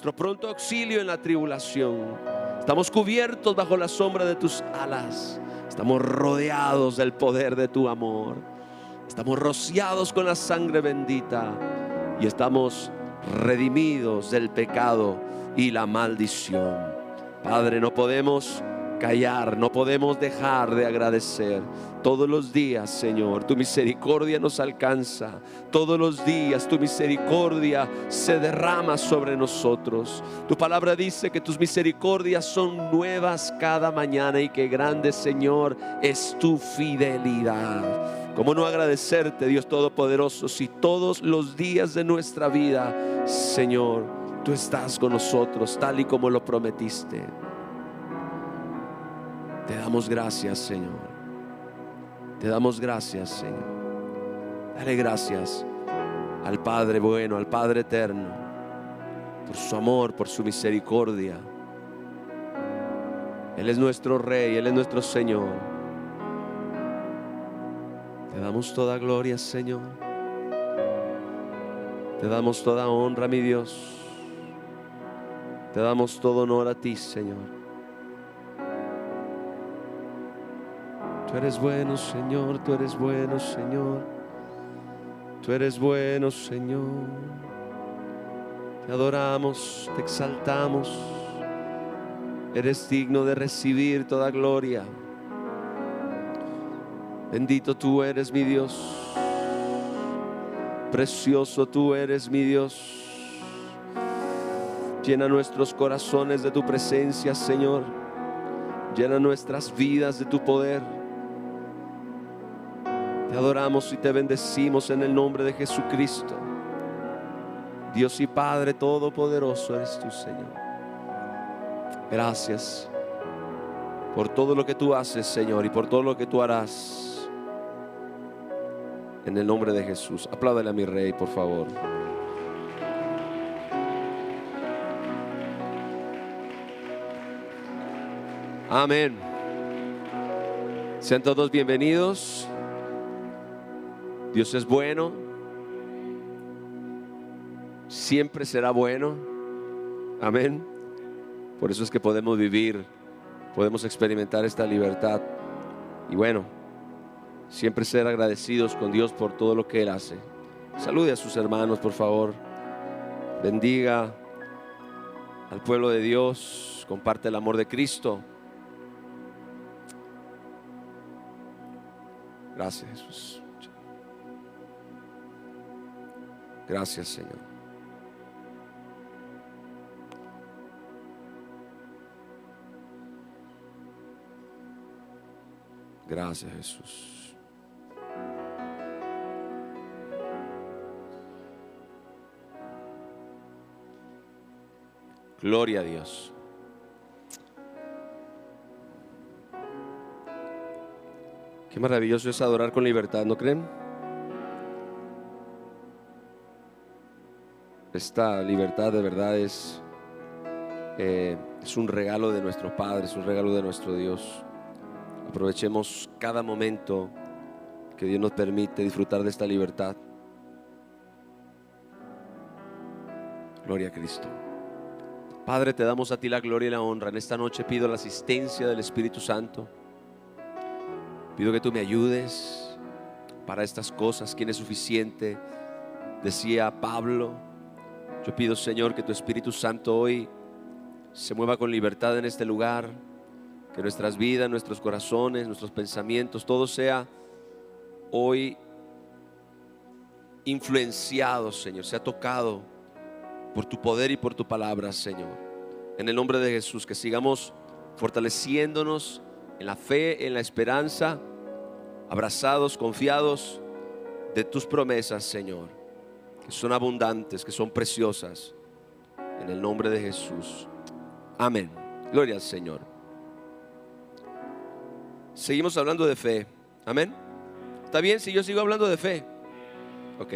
nuestro pronto auxilio en la tribulación. Estamos cubiertos bajo la sombra de tus alas. Estamos rodeados del poder de tu amor. Estamos rociados con la sangre bendita y estamos redimidos del pecado y la maldición. Padre, no podemos callar, no podemos dejar de agradecer. Todos los días, Señor, tu misericordia nos alcanza. Todos los días tu misericordia se derrama sobre nosotros. Tu palabra dice que tus misericordias son nuevas cada mañana y que grande, Señor, es tu fidelidad. ¿Cómo no agradecerte, Dios Todopoderoso, si todos los días de nuestra vida, Señor, tú estás con nosotros tal y como lo prometiste? Te damos gracias, Señor. Te damos gracias, Señor. Dale gracias al Padre bueno, al Padre eterno, por su amor, por su misericordia. Él es nuestro Rey, Él es nuestro Señor. Te damos toda gloria, Señor. Te damos toda honra, mi Dios. Te damos todo honor a ti, Señor. Tú eres bueno, Señor, tú eres bueno, Señor. Tú eres bueno, Señor. Te adoramos, te exaltamos. Eres digno de recibir toda gloria. Bendito tú eres, mi Dios. Precioso tú eres, mi Dios. Llena nuestros corazones de tu presencia, Señor. Llena nuestras vidas de tu poder. Te adoramos y te bendecimos en el nombre de Jesucristo. Dios y Padre Todopoderoso eres tú, Señor. Gracias por todo lo que tú haces, Señor, y por todo lo que tú harás. En el nombre de Jesús. Apláudale a mi Rey, por favor. Amén. Sean todos bienvenidos. Dios es bueno. Siempre será bueno. Amén. Por eso es que podemos vivir, podemos experimentar esta libertad. Y bueno, siempre ser agradecidos con Dios por todo lo que Él hace. Salude a sus hermanos, por favor. Bendiga al pueblo de Dios. Comparte el amor de Cristo. Gracias, Jesús. Gracias, Señor. Gracias, Jesús. Gloria a Dios. Qué maravilloso es adorar con libertad, ¿no creen? Esta libertad de verdad es un regalo de nuestro Padre, es un regalo de nuestro Dios. Aprovechemos cada momento que Dios nos permite disfrutar de esta libertad. Gloria a Cristo. Padre, te damos a ti la gloria y la honra. En esta noche pido la asistencia del Espíritu Santo. Pido que tú me ayudes para estas cosas. ¿Quién es suficiente? Decía Pablo. Yo pido, Señor, que tu Espíritu Santo hoy se mueva con libertad en este lugar. Que nuestras vidas, nuestros corazones, nuestros pensamientos, todo sea hoy influenciado, Señor, sea tocado por tu poder y por tu palabra, Señor. En el nombre de Jesús, que sigamos fortaleciéndonos en la fe, en la esperanza, abrazados, confiados de tus promesas, Señor, que son abundantes, que son preciosas. En el nombre de Jesús. Amén. Gloria al Señor. Seguimos hablando de fe. Amén. ¿Está bien si yo sigo hablando de fe? Ok,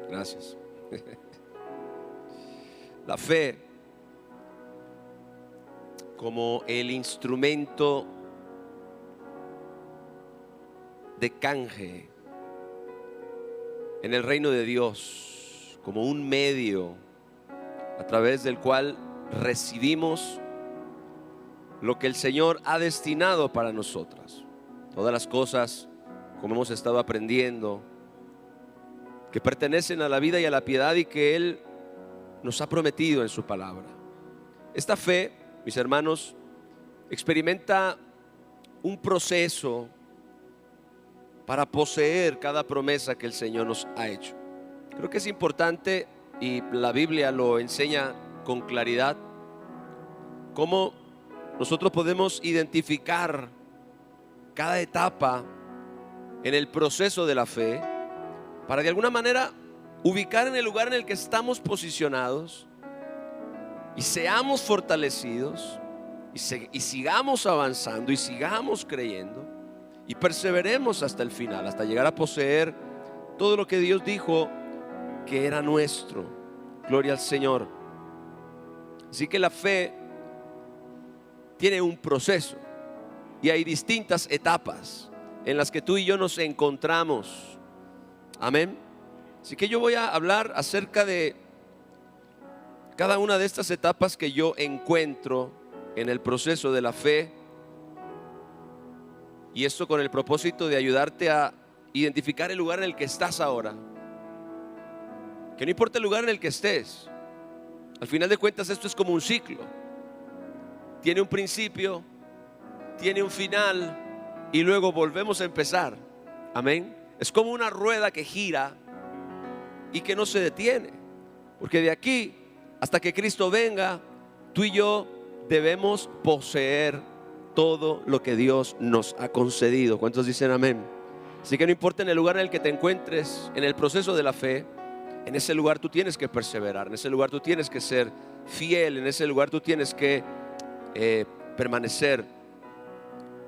gracias. La fe como el instrumento de canje en el reino de Dios, como un medio a través del cual recibimos lo que el Señor ha destinado para nosotras. Todas las cosas, como hemos estado aprendiendo, que pertenecen a la vida y a la piedad y que Él nos ha prometido en su palabra. Esta fe, mis hermanos, experimenta un proceso para poseer cada promesa que el Señor nos ha hecho. Creo que es importante, y la Biblia lo enseña con claridad, cómo nosotros podemos identificar cada etapa en el proceso de la fe para de alguna manera ubicar en el lugar en el que estamos posicionados y seamos fortalecidos y sigamos avanzando y sigamos creyendo y perseveremos hasta el final, hasta llegar a poseer todo lo que Dios dijo que era nuestro. Gloria al Señor. Así que la fe tiene un proceso y hay distintas etapas en las que tú y yo nos encontramos. Amén. Así que yo voy a hablar acerca de cada una de estas etapas que yo encuentro en el proceso de la fe, y esto con el propósito de ayudarte a identificar el lugar en el que estás ahora. Que no importa el lugar en el que estés, al final de cuentas esto es como un ciclo. Tiene un principio, tiene un final y luego volvemos a empezar. Amén. Es como una rueda que gira y que no se detiene, porque de aquí hasta que Cristo venga, tú y yo debemos poseer todo lo que Dios nos ha concedido. ¿Cuántos dicen amén? Así que no importa en el lugar en el que te encuentres en el proceso de la fe, en ese lugar tú tienes que perseverar, en ese lugar tú tienes que ser fiel, en ese lugar tú tienes que permanecer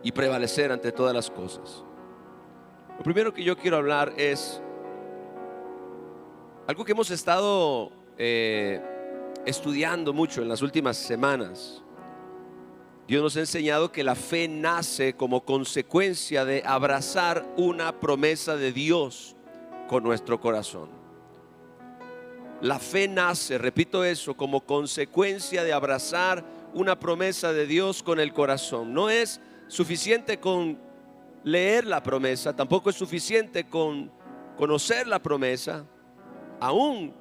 y prevalecer ante todas las cosas. Lo primero que yo quiero hablar es algo que hemos estado estudiando mucho en las últimas semanas. Dios nos ha enseñado que la fe nace como consecuencia de abrazar una promesa de Dios con nuestro corazón. La fe nace, repito eso, como consecuencia de abrazar una promesa de Dios con el corazón. No es suficiente con leer la promesa, tampoco es suficiente con conocer la promesa, aún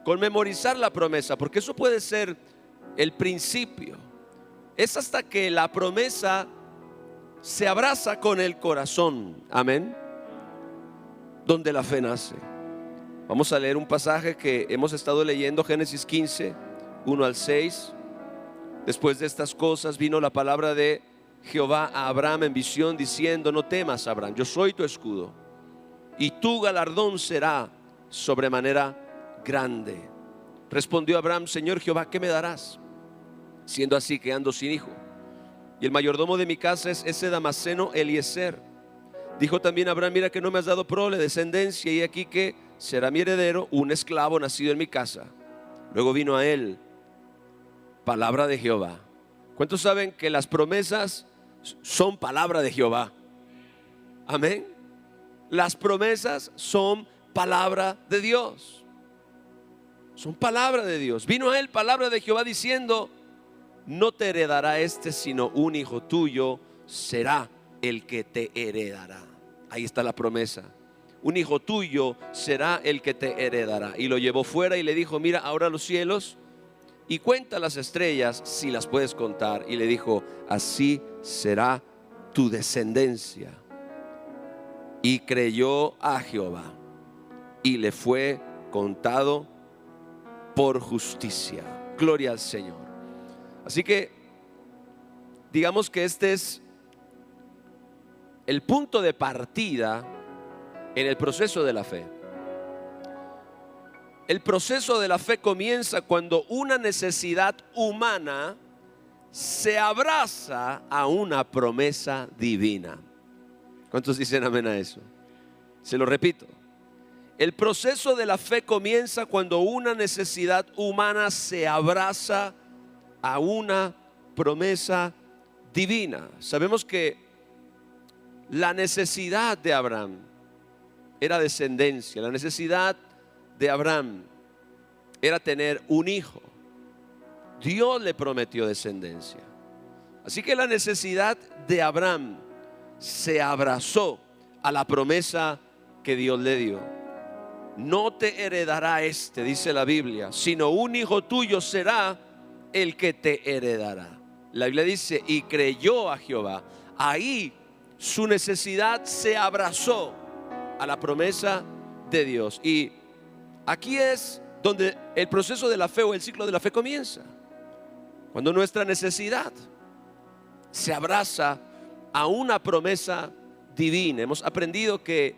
con memorizar la promesa, porque eso puede ser el principio. Es hasta que la promesa se abraza con el corazón, amén, donde la fe nace. Vamos a leer un pasaje que hemos estado leyendo, Génesis 15, 1 al 6. Después de estas cosas vino la palabra de Jehová a Abraham en visión, diciendo: no temas, Abraham, yo soy tu escudo, y tu galardón será sobremanera grande. Respondió Abraham: Señor Jehová, ¿qué me darás? Siendo así que ando sin hijo, y el mayordomo de mi casa es ese Damaseno Eliezer. Dijo también Abraham: mira que no me has dado prole, descendencia, y aquí que será mi heredero un esclavo nacido en mi casa. Luego vino a él palabra de Jehová. ¿Cuántos saben que las promesas son palabra de Jehová? Amén. Las promesas son palabra de Dios. Son palabra de Dios. Vino a él palabra de Jehová diciendo: no te heredará sino un hijo tuyo será el que te heredará. Ahí está la promesa. Un hijo tuyo será el que te heredará. Y lo llevó fuera y le dijo: mira ahora los cielos y cuenta las estrellas si las puedes contar. Y le dijo: así será tu descendencia. Y creyó a Jehová y le fue contado por justicia. Gloria al Señor. Así que digamos que este es el punto de partida en el proceso de la fe. El proceso de la fe comienza cuando una necesidad humana se abraza a una promesa divina. ¿Cuántos dicen amén a eso? Se lo repito. El proceso de la fe comienza cuando una necesidad humana se abraza a una promesa divina. Sabemos que la necesidad de Abraham era descendencia. La necesidad de Abraham era tener un hijo. Dios le prometió descendencia. Así que la necesidad de Abraham se abrazó a la promesa que Dios le dio. No te heredará dice la Biblia, sino un hijo tuyo será el que te heredará. La Biblia dice, y creyó a Jehová. Ahí su necesidad se abrazó a la promesa de Dios. Y aquí es donde el proceso de la fe o el ciclo de la fe comienza. Cuando nuestra necesidad se abraza a una promesa divina. Hemos aprendido que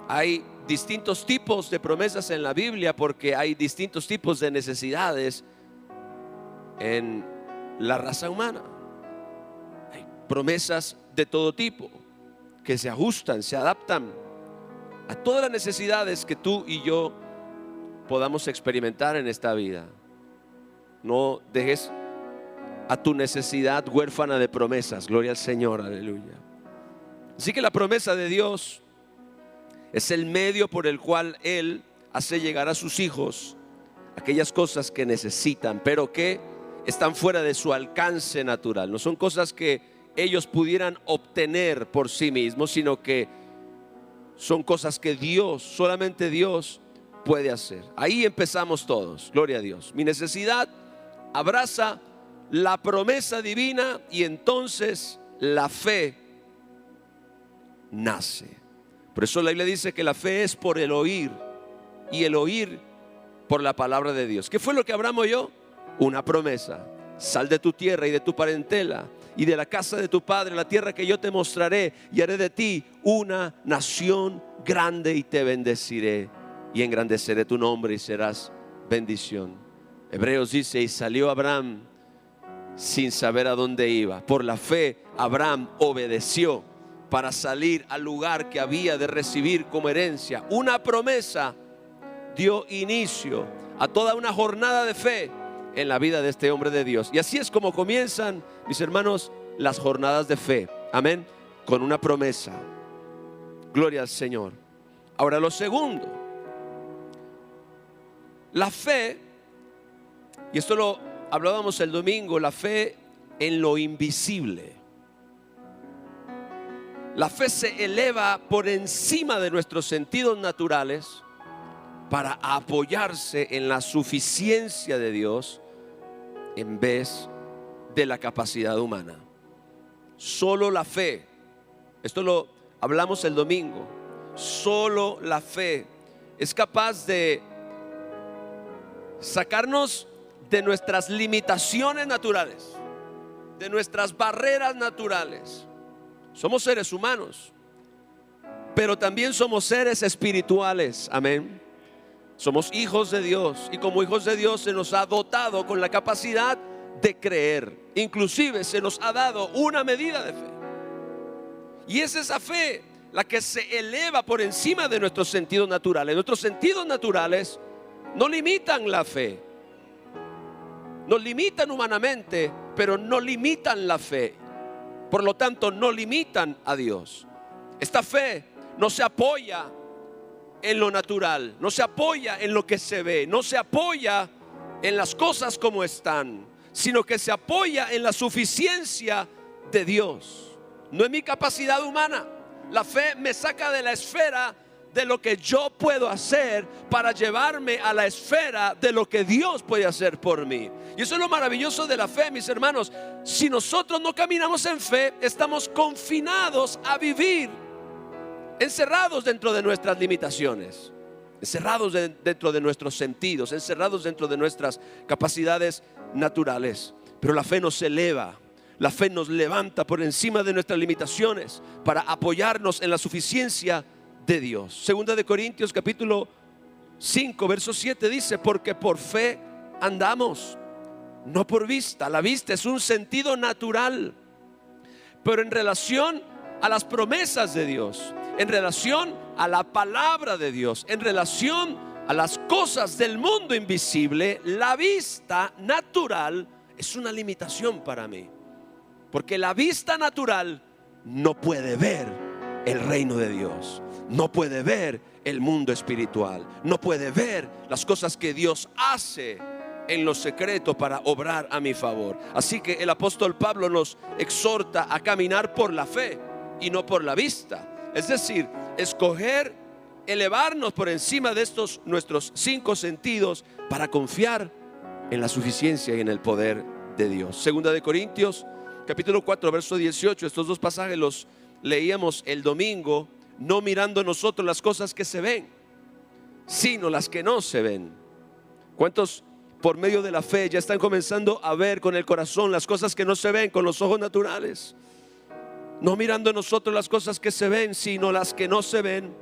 hay distintos tipos de promesas en la Biblia porque hay distintos tipos de necesidades en la raza humana. Hay promesas de todo tipo que se ajustan, se adaptan a todas las necesidades que tú y yo podamos experimentar en esta vida. No dejes a tu necesidad huérfana de promesas. Gloria al Señor, aleluya. Así que la promesa de Dios es el medio por el cual Él hace llegar a sus hijos aquellas cosas que necesitan, pero que están fuera de su alcance natural. No son cosas que ellos pudieran obtener por sí mismos, sino que son cosas que Dios, solamente Dios puede hacer. Ahí empezamos todos, gloria a Dios. Mi necesidad abraza la promesa divina y entonces la fe nace. Por eso la Biblia dice que la fe es por el oír y el oír por la palabra de Dios. ¿Qué fue lo que Abraham oyó? Una promesa. Sal de tu tierra y de tu parentela y de la casa de tu padre, la tierra que yo te mostraré, y haré de ti una nación grande y te bendeciré y engrandeceré tu nombre y serás bendición. Hebreos dice, y salió Abraham sin saber a dónde iba. Por la fe Abraham obedeció para salir al lugar que había de recibir como herencia. Una promesa dio inicio a toda una jornada de fe en la vida de este hombre de Dios. Y así es como comienzan, mis hermanos, las jornadas de fe. Amén. Con una promesa. Gloria al Señor. Ahora, lo segundo, la fe, y esto lo hablábamos el domingo, la fe en lo invisible. La fe se eleva por encima de nuestros sentidos naturales para apoyarse en la suficiencia de Dios en vez de la capacidad humana. Solo la fe, esto lo hablamos el domingo, solo la fe es capaz de sacarnos de nuestras limitaciones naturales, de nuestras barreras naturales. Somos seres humanos, pero también somos seres espirituales. Amén. Somos hijos de Dios y como hijos de Dios se nos ha dotado con la capacidad de creer. Inclusive se nos ha dado una medida de fe. Y es esa fe la que se eleva por encima de nuestros sentidos naturales. Nuestros sentidos naturales no limitan la fe. Nos limitan humanamente, pero no limitan la fe. Por lo tanto, no limitan a Dios. Esta fe no se apoya en lo natural, no se apoya en lo que se ve, no se apoya en las cosas como están, sino que se apoya en la suficiencia de Dios, no en mi capacidad humana. La fe me saca de la esfera de lo que yo puedo hacer para llevarme a la esfera de lo que Dios puede hacer por mí. Y eso es lo maravilloso de la fe, mis hermanos. Si nosotros no caminamos en fe, estamos confinados a vivir encerrados dentro de nuestras limitaciones, encerrados dentro de nuestros sentidos, encerrados dentro de nuestras capacidades naturales. Pero la fe nos eleva, la fe nos levanta por encima de nuestras limitaciones para apoyarnos en la suficiencia de Dios. Segunda de Corintios capítulo 5 verso 7 dice, porque por fe andamos, no por vista. La vista es un sentido natural, pero en relación a las promesas de Dios, en relación a la palabra de Dios, en relación a las cosas del mundo invisible, la vista natural es una limitación para mí, porque la vista natural no puede ver el reino de Dios. No puede ver el mundo espiritual. No puede ver las cosas que Dios hace en lo secreto para obrar a mi favor. Así que el apóstol Pablo nos exhorta a caminar por la fe y no por la vista. Es decir, escoger elevarnos por encima de estos nuestros 5 sentidos para confiar en la suficiencia y en el poder de Dios. Segunda de Corintios capítulo 4 verso 18. Estos 2 pasajes los leíamos el domingo. No mirando nosotros las cosas que se ven, sino las que no se ven. ¿Cuántos por medio de la fe ya están comenzando a ver con el corazón las cosas que no se ven con los ojos naturales? No mirando nosotros las cosas que se ven, sino las que no se ven.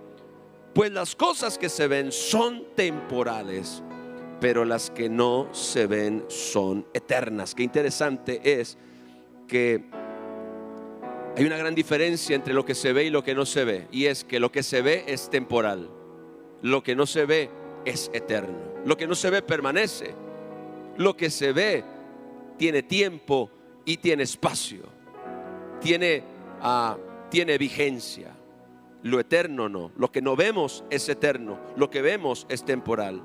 Pues las cosas que se ven son temporales, pero las que no se ven son eternas. Qué interesante es que hay una gran diferencia entre lo que se ve y lo que no se ve. Y es que lo que se ve es temporal, lo que no se ve es eterno. Lo que no se ve permanece. Lo que se ve tiene tiempo y tiene espacio, tiene vigencia. Lo eterno no. Lo que no vemos es eterno, lo que vemos es temporal.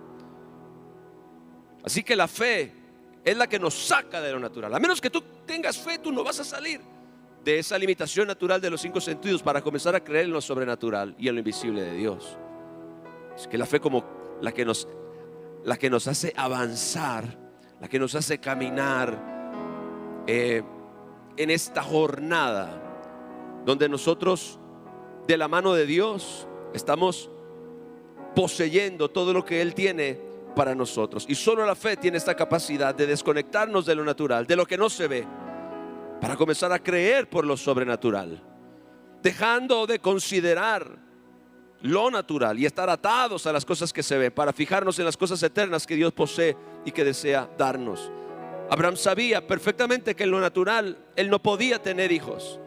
Así que la fe es la que nos saca de lo natural. A menos que tú tengas fe, tú no vas a salir de esa limitación natural de los 5 sentidos para comenzar a creer en lo sobrenatural y en lo invisible de Dios. Es que la fe como la que nos hace avanzar, la que nos hace caminar en esta jornada donde nosotros de la mano de Dios estamos poseyendo todo lo que Él tiene para nosotros. Y solo la fe tiene esta capacidad de desconectarnos de lo natural, de lo que no se ve, para comenzar a creer por lo sobrenatural, dejando de considerar lo natural y estar atados a las cosas que se ven, para fijarnos en las cosas eternas que Dios posee y que desea darnos. Abraham sabía perfectamente que en lo natural él no podía tener hijos,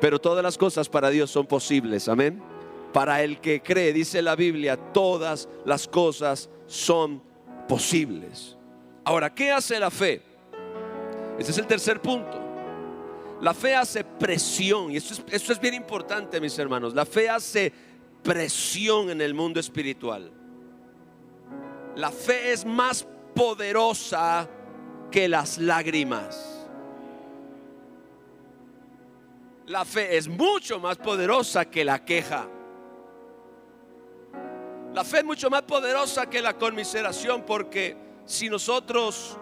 pero todas las cosas para Dios son posibles, amén. Para el que cree, dice la Biblia, todas las cosas son posibles. Ahora, ¿qué hace la fe? Ese es el tercer punto. La fe hace presión, y esto es bien importante, mis hermanos. La fe hace presión en el mundo espiritual. La fe es más poderosa que las lágrimas. La fe es mucho más poderosa que la queja. La fe es mucho más poderosa que la conmiseración, porque si nosotros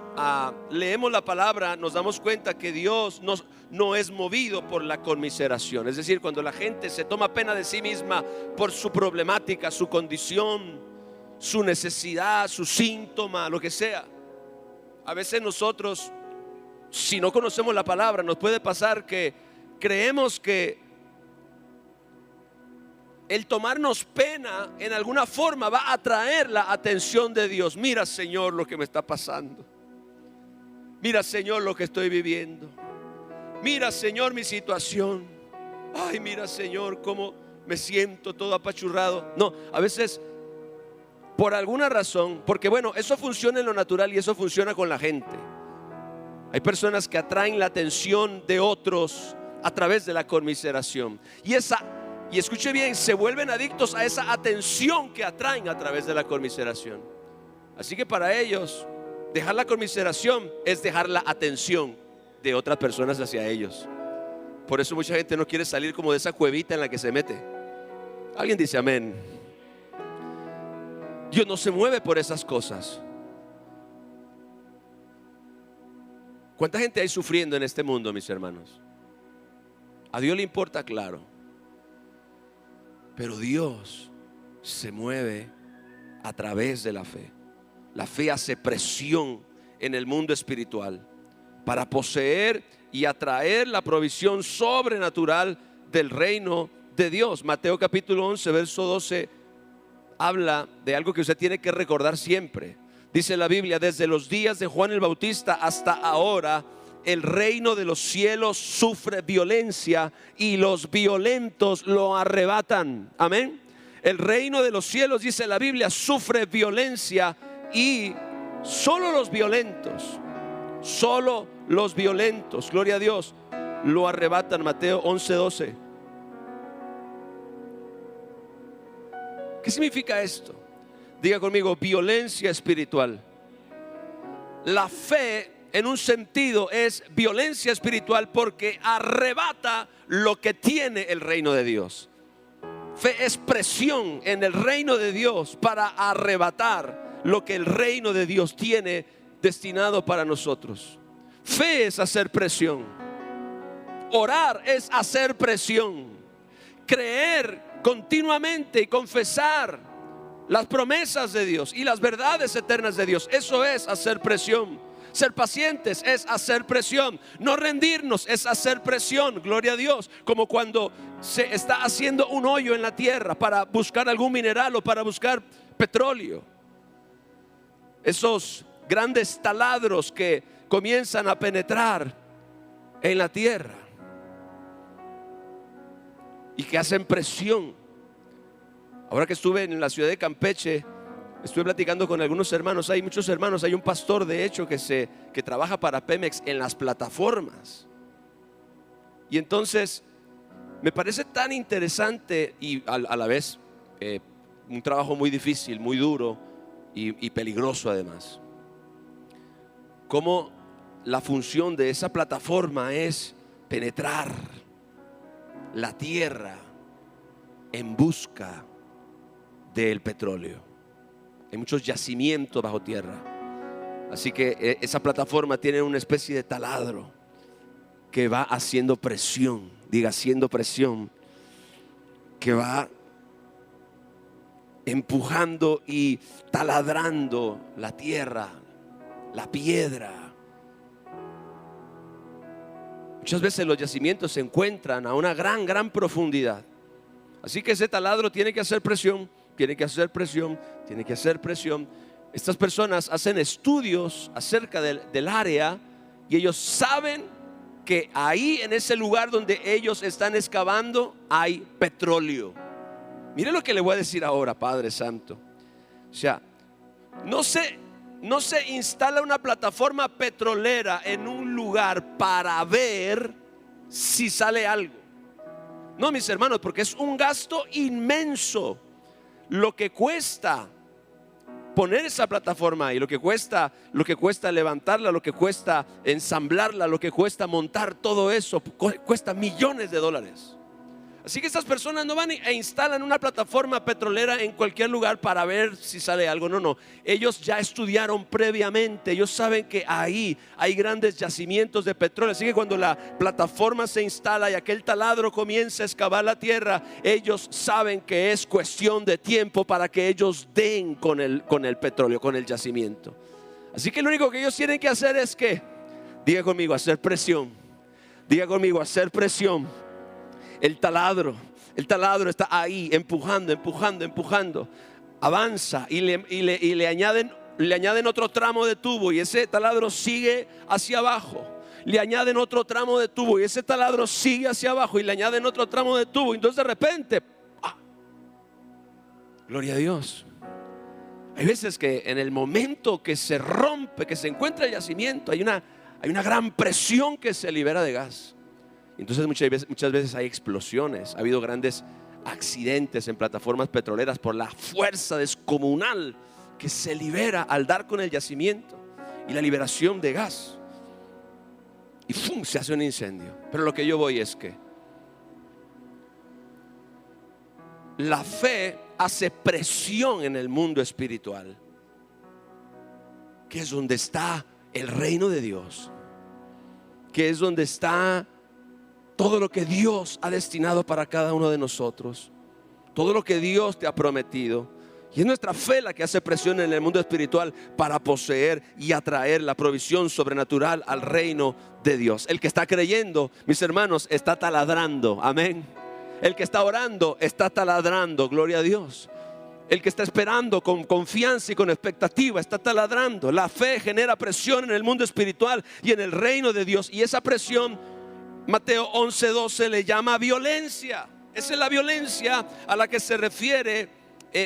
leemos la palabra, nos damos cuenta que Dios no es movido por la conmiseración. Es decir, cuando la gente se toma pena de sí misma por su problemática, su condición, su necesidad, su síntoma, lo que sea. A veces nosotros, si no conocemos la palabra, nos puede pasar que creemos que el tomarnos pena en alguna forma va a atraer la atención de Dios. Mira, Señor, lo que me está pasando. Mira, Señor, lo que estoy viviendo. Mira, Señor, mi situación. Ay, mira, Señor, cómo me siento todo apachurrado. No, a veces por alguna razón, porque bueno, eso funciona en lo natural y eso funciona con la gente. Hay personas que atraen la atención de otros a través de la conmiseración. Y escuche bien, se vuelven adictos a esa atención que atraen a través de la conmiseración. Así que para ellos, dejar la conmiseración es dejar la atención de otras personas hacia ellos. Por eso mucha gente no quiere salir como de esa cuevita en la que se mete. Alguien dice amén. Dios no se mueve por esas cosas. ¿Cuánta gente hay sufriendo en este mundo, mis hermanos? A Dios le importa, claro. Pero Dios se mueve a través de la fe. La fe hace presión en el mundo espiritual para poseer y atraer la provisión sobrenatural del reino de Dios. Mateo capítulo 11, verso 12 habla de algo que usted tiene que recordar siempre. Dice la Biblia: desde los días de Juan el Bautista hasta ahora, el reino de los cielos sufre violencia y los violentos lo arrebatan. Amén. El reino de los cielos, dice la Biblia, sufre violencia y solo los violentos, gloria a Dios, lo arrebatan. Mateo 11:12. ¿Qué significa esto? Diga conmigo, violencia espiritual. La fe, en un sentido, es violencia espiritual porque arrebata lo que tiene el reino de Dios. Fe es presión en el reino de Dios para arrebatar lo que el reino de Dios tiene destinado para nosotros. Fe es hacer presión. Orar es hacer presión. Creer continuamente y confesar las promesas de Dios y las verdades eternas de Dios, eso es hacer presión. Ser pacientes es hacer presión. No rendirnos es hacer presión, gloria a Dios. Como cuando se está haciendo un hoyo en la tierra para buscar algún mineral o para buscar petróleo. Esos grandes taladros que comienzan a penetrar en la tierra y que hacen presión. Ahora que estuve en la ciudad de Campeche, estuve platicando con algunos hermanos. Hay muchos hermanos, hay un pastor de hecho que trabaja para Pemex en las plataformas. Y entonces me parece tan interesante y a la vez un trabajo muy difícil, muy duro y peligroso además. Cómo la función de esa plataforma es penetrar la tierra en busca del petróleo. Hay muchos yacimientos bajo tierra. Así que esa plataforma tiene una especie de taladro que va haciendo presión. Diga, haciendo presión. Que va empujando y taladrando la tierra, la piedra. Muchas veces los yacimientos se encuentran a una gran profundidad. Así que ese taladro tiene que hacer presión. Tiene que hacer presión, tiene que hacer presión. Estas personas hacen estudios acerca del área y ellos saben que ahí en ese lugar donde ellos están excavando hay petróleo. Mire lo que le voy a decir ahora, Padre Santo. O sea, no se instala una plataforma petrolera en un lugar para ver si sale algo. No, mis hermanos, porque es un gasto inmenso. Lo que cuesta poner esa plataforma ahí, lo que cuesta levantarla, lo que cuesta ensamblarla, lo que cuesta montar todo eso, cuesta millones de dólares. Así que estas personas no van e instalan una plataforma petrolera en cualquier lugar para ver si sale algo. No, ellos ya estudiaron previamente. Ellos saben que ahí hay grandes yacimientos de petróleo. Así que cuando la plataforma se instala y aquel taladro comienza a excavar la tierra, ellos saben que es cuestión de tiempo para que ellos den con el petróleo, con el yacimiento. Así que lo único que ellos tienen que hacer es que, diga conmigo, hacer presión. Diga conmigo, hacer presión. El taladro está ahí empujando. Avanza y le añaden otro tramo de tubo y ese taladro sigue hacia abajo. Le añaden otro tramo de tubo y ese taladro sigue hacia abajo y le añaden otro tramo de tubo. Entonces de repente, gloria a Dios. Hay veces que en el momento que se rompe, que se encuentra el yacimiento, hay una gran presión que se libera de gas. Entonces muchas veces hay explosiones. Ha habido grandes accidentes en plataformas petroleras por la fuerza descomunal que se libera al dar con el yacimiento y la liberación de gas. Y ¡fum!, se hace un incendio. Pero lo que yo voy es que la fe hace presión en el mundo espiritual, que es donde está el reino de Dios, que es donde está todo lo que Dios ha destinado para cada uno de nosotros, todo lo que Dios te ha prometido. Y es nuestra fe la que hace presión en el mundo espiritual para poseer y atraer la provisión sobrenatural al reino de Dios. El que está creyendo, mis hermanos, está taladrando, amén. El que está orando está taladrando, gloria a Dios. El que está esperando con confianza y con expectativa está taladrando. La fe genera presión en el mundo espiritual y en el reino de Dios. Y esa presión, Mateo 11:12 le llama violencia. Esa es la violencia a la que se refiere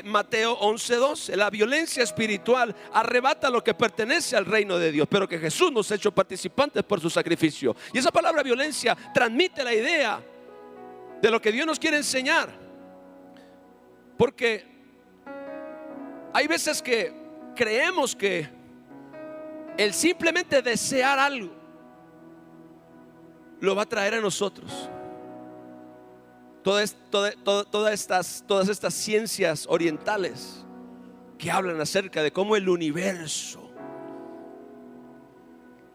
Mateo 11:12. La violencia espiritual arrebata lo que pertenece al reino de Dios, pero que Jesús nos ha hecho participantes por su sacrificio. Y esa palabra violencia transmite la idea de lo que Dios nos quiere enseñar, porque Hay veces que creemos que el simplemente desear algo lo va a traer a nosotros. Todas estas ciencias orientales que hablan acerca de cómo el universo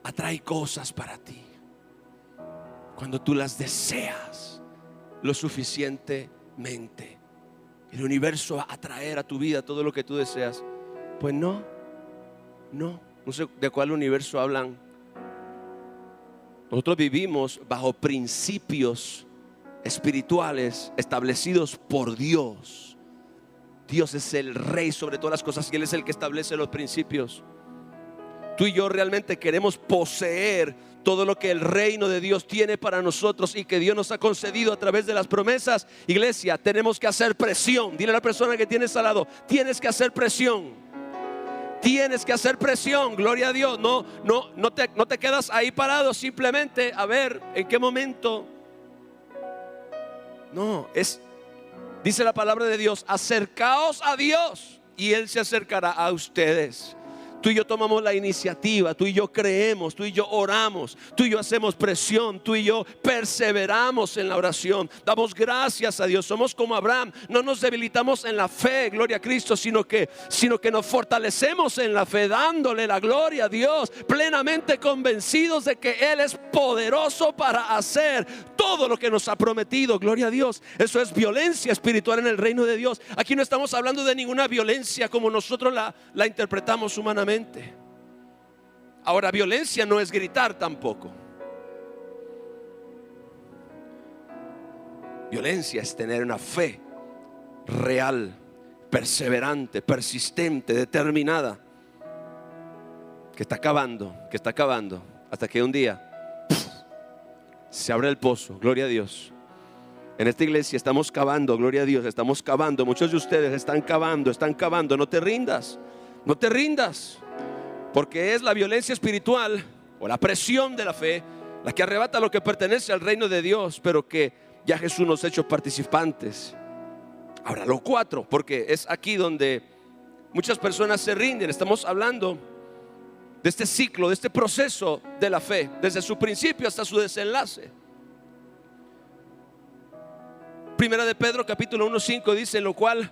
atrae cosas para ti cuando tú las deseas lo suficientemente. El universo va a traer a tu vida todo lo que tú deseas. Pues no sé de cuál universo hablan. Nosotros vivimos bajo principios espirituales establecidos por Dios. Dios es el rey sobre todas las cosas y Él es el que establece los principios. Tú y yo realmente queremos poseer todo lo que el reino de Dios tiene para nosotros y que Dios nos ha concedido a través de las promesas. Iglesia, tenemos que hacer presión. Dile a la persona que tienes al lado: tienes que hacer presión. Tienes que hacer presión, gloria a Dios. No te quedas ahí parado simplemente a ver en qué momento. No, dice la palabra de Dios: acercaos a Dios y Él se acercará a ustedes. Tú y yo tomamos la iniciativa, tú y yo creemos, tú y yo oramos, tú y yo hacemos presión, tú y yo perseveramos en la oración, damos gracias a Dios. Somos como Abraham, no nos debilitamos en la fe, gloria a Cristo, sino que nos fortalecemos en la fe, dándole la gloria a Dios, plenamente convencidos de que Él es poderoso para hacer todo lo que nos ha prometido, gloria a Dios. Eso es violencia espiritual en el reino de Dios. Aquí no estamos hablando de ninguna violencia como nosotros la interpretamos humanamente. Ahora, violencia no es gritar tampoco. Violencia es tener una fe real, perseverante, persistente, determinada, que está acabando, hasta que un día se abre el pozo, gloria a Dios. En esta iglesia estamos cavando, gloria a Dios, estamos cavando. Muchos de ustedes están cavando. No te rindas, no te rindas, porque es la violencia espiritual o la presión de la fe la que arrebata lo que pertenece al reino de Dios, pero que ya Jesús nos ha hecho participantes. Ahora, lo 4, porque es aquí donde muchas personas se rinden. Estamos hablando de este ciclo, de este proceso de la fe, desde su principio hasta su desenlace. Primera de Pedro capítulo 1:5 dice: en lo cual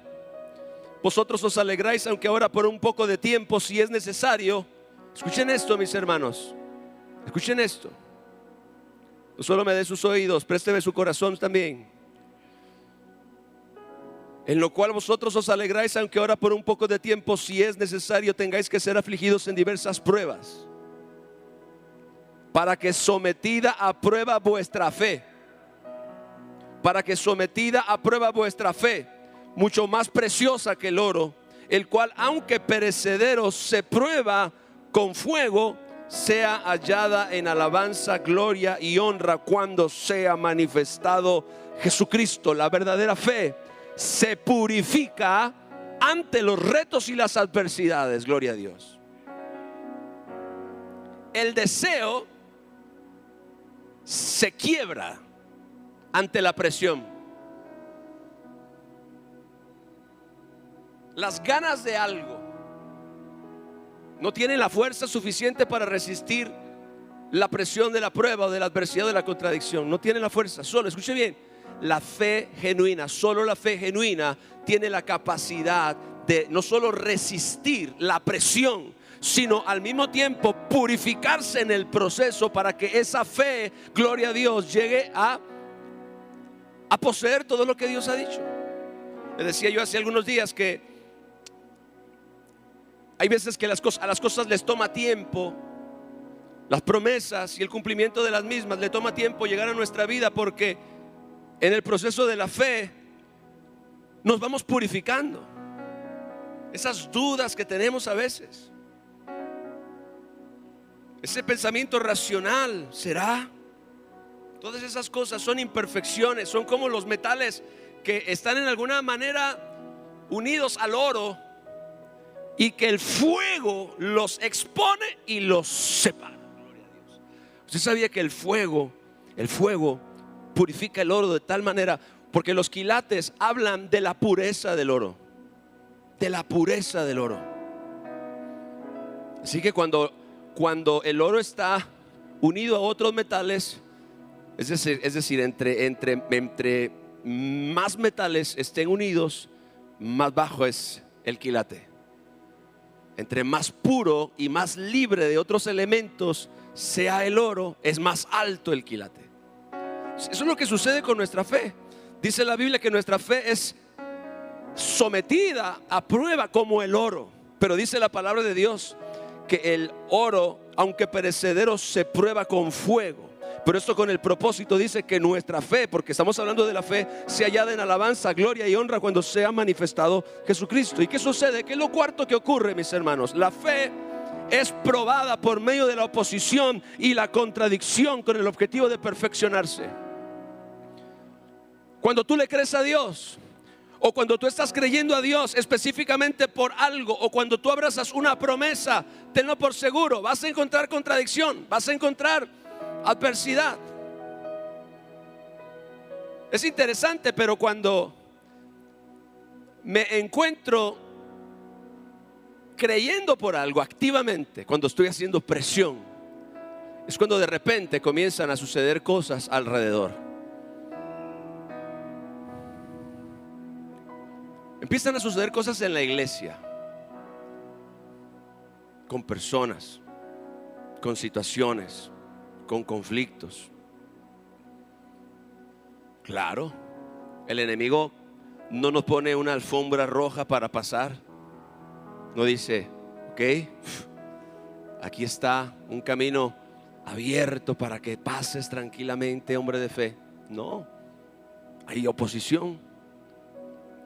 vosotros os alegráis, aunque ahora por un poco de tiempo, si es necesario. Escuchen esto, mis hermanos, escuchen esto. No solo me dé sus oídos, présteme su corazón también. En lo cual vosotros os alegráis, aunque ahora por un poco de tiempo, si es necesario, tengáis que ser afligidos en diversas pruebas, para que sometida a prueba vuestra fe, mucho más preciosa que el oro, el cual aunque perecedero se prueba con fuego, sea hallada en alabanza, gloria y honra cuando sea manifestado Jesucristo. La verdadera fe se purifica ante los retos y las adversidades, gloria a Dios. El deseo se quiebra ante la presión. Las ganas de algo no tienen la fuerza suficiente para resistir la presión de la prueba o de la adversidad o de la contradicción. No tienen la fuerza. Solo, escuche bien, la fe genuina, solo la fe genuina tiene la capacidad de no solo resistir la presión, sino al mismo tiempo purificarse en el proceso, para que esa fe, gloria a Dios, llegue a poseer todo lo que Dios ha dicho. Le decía yo hace algunos días que hay veces que a las cosas les toma tiempo, las promesas y el cumplimiento de las mismas le toma tiempo llegar a nuestra vida, porque en el proceso de la fe nos vamos purificando. Esas dudas que tenemos a veces, ese pensamiento racional, ¿será? Todas esas cosas son imperfecciones, son como los metales que están en alguna manera unidos al oro y que el fuego los expone y los separa. Gloria a Dios. Usted sabía que el fuego purifica el oro de tal manera, porque los quilates hablan de la pureza del oro. de la pureza del oro. Así que cuando el oro está unido a otros metales, es decir, entre más metales estén unidos, más bajo es el quilate. Entre más puro y más libre de otros elementos sea el oro, es más alto el quilate. Eso es lo que sucede con nuestra fe. Dice la Biblia que nuestra fe es sometida a prueba como el oro. Pero dice la palabra de Dios que el oro, aunque perecedero, se prueba con fuego. Pero esto con el propósito, dice que nuestra fe, porque estamos hablando de la fe, se hallada en alabanza, gloria y honra cuando sea manifestado Jesucristo. ¿Y qué sucede? ¿Qué es lo cuarto que ocurre, mis hermanos? La fe es probada por medio de la oposición y la contradicción con el objetivo de perfeccionarse. Cuando tú le crees a Dios, o cuando tú estás creyendo a Dios específicamente por algo, o cuando tú abrazas una promesa, tenlo por seguro, vas a encontrar contradicción, vas a encontrar adversidad. Es interesante, pero cuando me encuentro creyendo por algo activamente, cuando estoy haciendo presión, es cuando de repente comienzan a suceder cosas alrededor. Empiezan a suceder cosas en la iglesia, con personas, con situaciones, con conflictos. Claro, el enemigo no nos pone una alfombra roja para pasar. No dice, ok, aquí está un camino abierto para que pases tranquilamente, hombre de fe. No, hay oposición,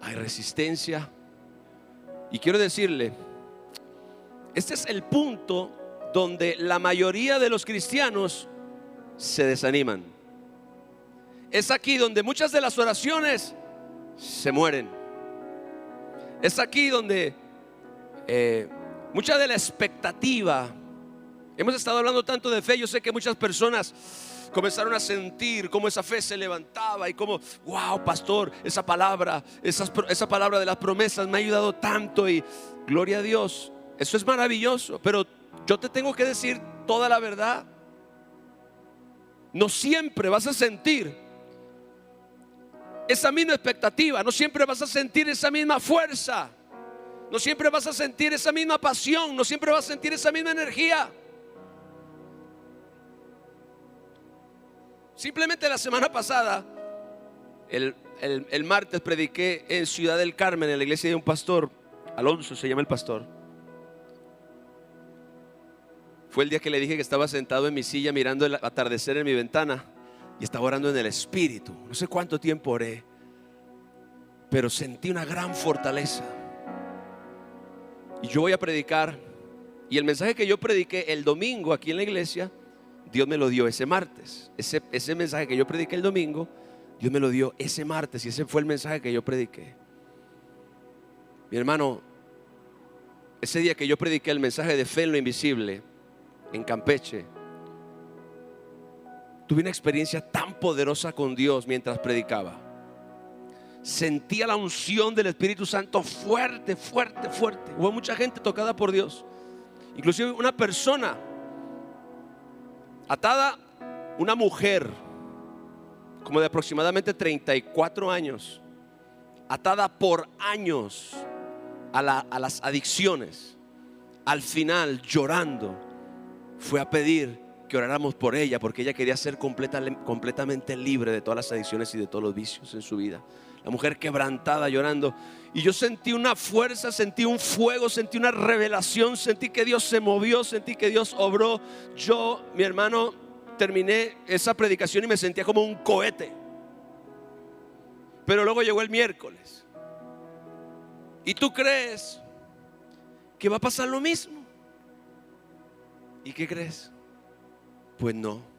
hay resistencia. Y quiero decirle, este es el punto donde la mayoría de los cristianos se desaniman. Es aquí donde muchas de las oraciones se mueren. Es aquí donde mucha de la expectativa. Hemos estado hablando tanto de fe. Yo sé que muchas personas comenzaron a sentir cómo esa fe se levantaba y cómo, wow, pastor, esa palabra de las promesas me ha ayudado tanto y gloria a Dios. Eso es maravilloso, pero yo te tengo que decir toda la verdad. No siempre vas a sentir esa misma expectativa, no siempre vas a sentir esa misma fuerza, no siempre vas a sentir esa misma pasión, no siempre vas a sentir esa misma energía. Simplemente la semana pasada, el martes, prediqué en Ciudad del Carmen, en la iglesia de un pastor, Alonso se llama el pastor. Fue el día que le dije que estaba sentado en mi silla mirando el atardecer en mi ventana y estaba orando en el Espíritu. No sé cuánto tiempo oré, pero sentí una gran fortaleza. Y yo voy a predicar, y el mensaje que yo prediqué el domingo aquí en la iglesia, Dios me lo dio ese martes. Ese mensaje que yo prediqué el domingo, Dios me lo dio ese martes, y ese fue el mensaje que yo prediqué. Mi hermano, ese día que yo prediqué el mensaje de fe en lo invisible en Campeche, tuve una experiencia tan poderosa con Dios mientras predicaba. Sentía la unción del Espíritu Santo fuerte, fuerte, fuerte. Hubo mucha gente tocada por Dios, inclusive una persona atada, una mujer como de aproximadamente 34 años, atada por años a las adicciones. Al final, llorando, fue a pedir que oráramos por ella, porque ella quería ser completamente libre de todas las adicciones y de todos los vicios en su vida. La mujer quebrantada, llorando. Y yo sentí una fuerza, sentí un fuego, sentí una revelación, sentí que Dios se movió, sentí que Dios obró. Yo, mi hermano, terminé esa predicación y me sentía como un cohete. Pero luego llegó el miércoles. ¿Y tú crees que va a pasar lo mismo? ¿Y qué crees? Pues no.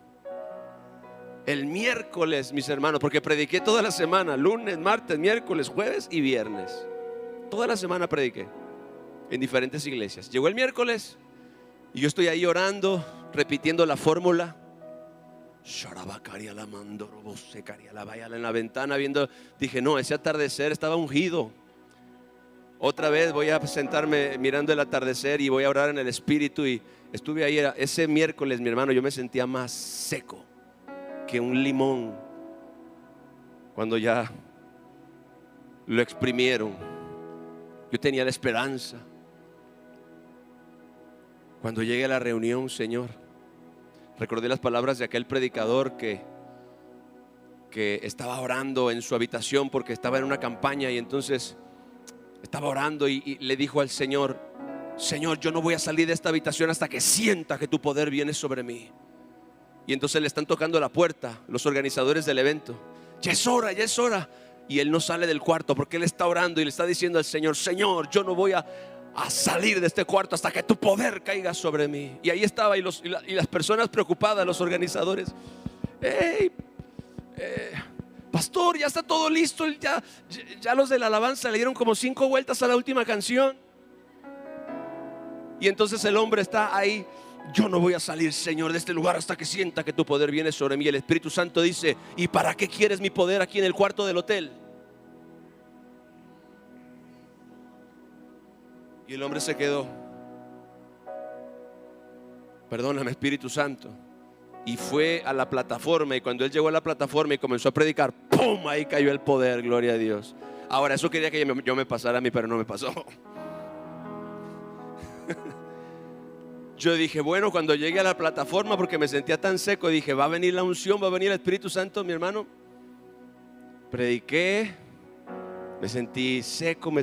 El miércoles, mis hermanos, porque prediqué toda la semana, lunes, martes, miércoles, jueves y viernes. Toda la semana prediqué en diferentes iglesias. Llegó el miércoles y yo estoy ahí orando, repitiendo la fórmula. En la ventana viendo, dije, no, ese atardecer estaba ungido. Otra vez voy a sentarme mirando el atardecer y voy a orar en el Espíritu. Y estuve ahí ese miércoles, mi hermano, yo me sentía más seco que un limón cuando ya lo exprimieron. Yo tenía la esperanza. Cuando llegué a la reunión, Señor, recordé las palabras de aquel predicador que estaba orando en su habitación porque estaba en una campaña, y entonces estaba orando y le dijo al Señor: Señor, yo no voy a salir de esta habitación hasta que sienta que tu poder viene sobre mí. Y entonces le están tocando la puerta los organizadores del evento. Ya es hora, ya es hora. Y él no sale del cuarto porque él está orando y le está diciendo al Señor: Señor, yo no voy a salir de este cuarto hasta que tu poder caiga sobre mí. Y ahí estaba, y las personas preocupadas, los organizadores: hey, pastor, ya está todo listo. Ya los de la alabanza le dieron como 5 vueltas a la última canción. Y entonces el hombre está ahí: yo no voy a salir, Señor, de este lugar hasta que sienta que tu poder viene sobre mí. El Espíritu Santo dice: ¿y para qué quieres mi poder aquí en el cuarto del hotel? Y el hombre se quedó: perdóname, Espíritu Santo. Y fue a la plataforma, y cuando él llegó a la plataforma y comenzó a predicar, ¡pum!, ahí cayó el poder, gloria a Dios. Ahora, eso quería que yo me pasara a mí, pero no me pasó. Yo dije, bueno, cuando llegué a la plataforma, porque me sentía tan seco, dije: va a venir la unción, va a venir el Espíritu Santo, mi hermano. Prediqué, me sentí seco,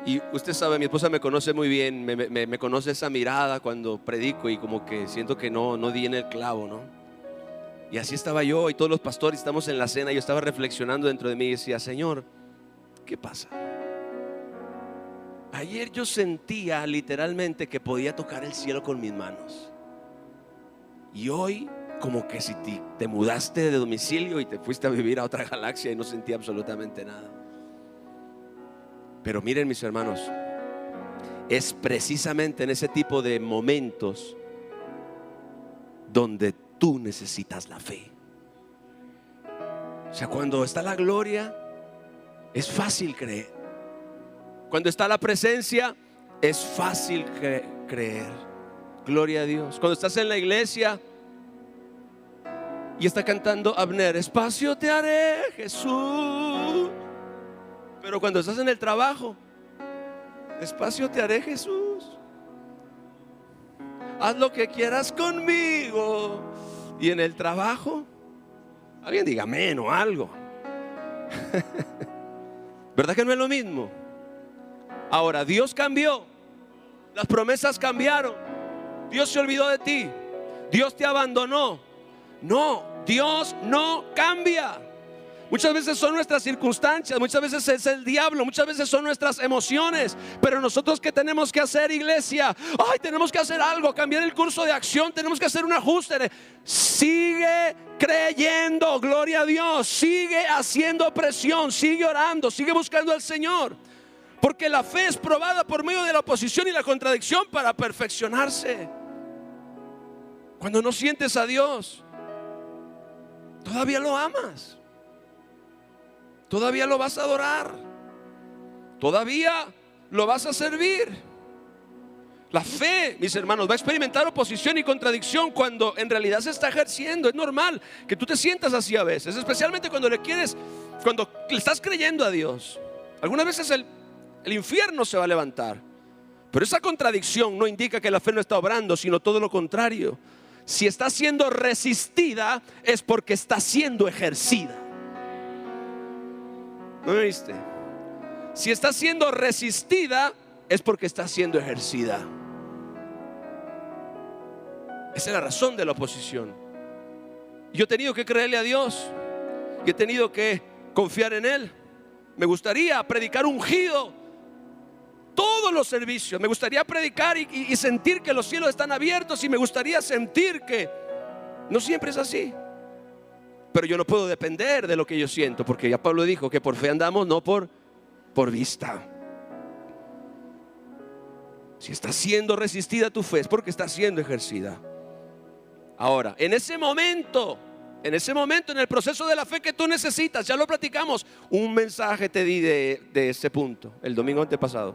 y usted sabe, mi esposa me conoce muy bien, me conoce esa mirada cuando predico, y como que siento que no di en el clavo, ¿no? Y así estaba yo y todos los pastores, estamos en la cena, y yo estaba reflexionando dentro de mí y decía: Señor, ¿qué pasa? Ayer yo sentía literalmente que podía tocar el cielo con mis manos, y hoy como que si te mudaste de domicilio y te fuiste a vivir a otra galaxia y no sentía absolutamente nada. Pero miren, mis hermanos, es precisamente en ese tipo de momentos donde tú necesitas la fe. O sea, cuando está la gloria, es fácil creer. Cuando está la presencia, es fácil creer. Gloria a Dios. Cuando estás en la iglesia y está cantando Abner: espacio te haré, Jesús. Pero cuando estás en el trabajo: espacio te haré, Jesús. Haz lo que quieras conmigo. Y en el trabajo, alguien diga amén o algo. ¿Verdad que no es lo mismo? Ahora, Dios cambió. Las promesas cambiaron. Dios se olvidó de ti. Dios te abandonó. No, Dios no cambia. Muchas veces son nuestras circunstancias, muchas veces es el diablo, muchas veces son nuestras emociones. Pero nosotros, ¿qué tenemos que hacer, iglesia? Tenemos que hacer algo, cambiar el curso de acción, tenemos que hacer un ajuste. Sigue creyendo, gloria a Dios. Sigue haciendo presión, sigue orando, sigue buscando al Señor. Porque la fe es probada por medio de la oposición y la contradicción para perfeccionarse. Cuando no sientes a Dios, todavía lo amas. Todavía lo vas a adorar. Todavía lo vas a servir. La fe, mis hermanos, va a experimentar oposición y contradicción cuando en realidad se está ejerciendo. Es normal que tú te sientas así a veces, especialmente cuando le estás creyendo a Dios. Algunas veces el infierno se va a levantar, pero esa contradicción no indica que la fe no está obrando, sino todo lo contrario. Si está siendo resistida, es porque está siendo ejercida. ¿No me viste? Si está siendo resistida, es porque está siendo ejercida. Esa es la razón de la oposición. Yo he tenido que creerle a Dios y he tenido que confiar en Él. Me gustaría predicar ungido todos los servicios. Me gustaría predicar y sentir que los cielos están abiertos, y me gustaría sentir que no siempre es así. Pero yo no puedo depender de lo que yo siento, porque ya Pablo dijo que por fe andamos, no por vista. Si está siendo resistida tu fe, es porque está siendo ejercida. Ahora, en ese momento En ese momento, en el proceso de la fe que tú necesitas, ya lo platicamos. Un mensaje te di de ese punto el domingo antepasado.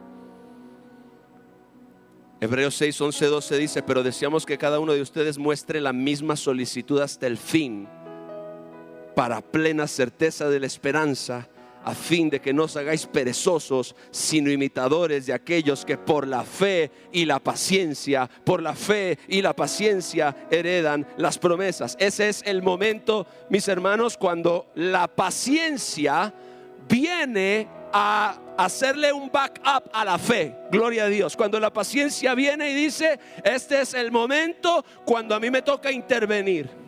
Hebreos 6, 11, 12 dice: pero deseamos que cada uno de ustedes muestre la misma solicitud hasta el fin, para plena certeza de la esperanza, a fin de que no os hagáis perezosos, sino imitadores de aquellos que por la fe y la paciencia, heredan las promesas. Ese es el momento, mis hermanos, cuando la paciencia viene a hacerle un backup a la fe. Gloria a Dios. Cuando la paciencia viene y dice: este es el momento cuando a mí me toca intervenir.